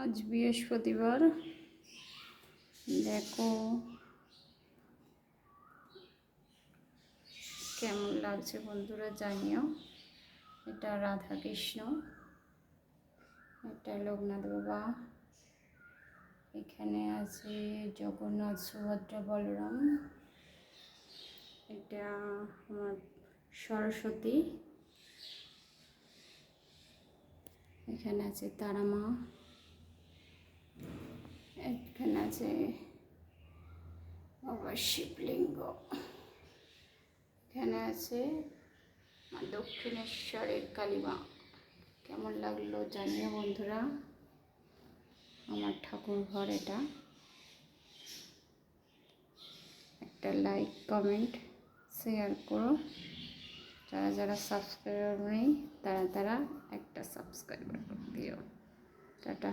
আজ বৃহস্পতিবার। দেখো কেমন লাগছে বন্ধুরা জানিও। এটা রাধা কৃষ্ণ, এটা লোকনাথ বাবা, এখানে আছে জগন্নাথ, সুভদ্রা, বলরাম, এটা আমার সরস্বতী, এখানে আছে তারা মা, এখানে আছে বাবার শিবলিঙ্গ, এখানে আছে দক্ষিণেশ্বরের কালীমা। কেমন লাগলো জানিও বন্ধুরা। আমার ঠাকুর ঘর এটা। একটা লাইক, কমেন্ট, শেয়ার করো। যারা যারা সাবস্ক্রাইবার নেই তারা একটা সাবস্ক্রাইবার করে দিও। টাটা।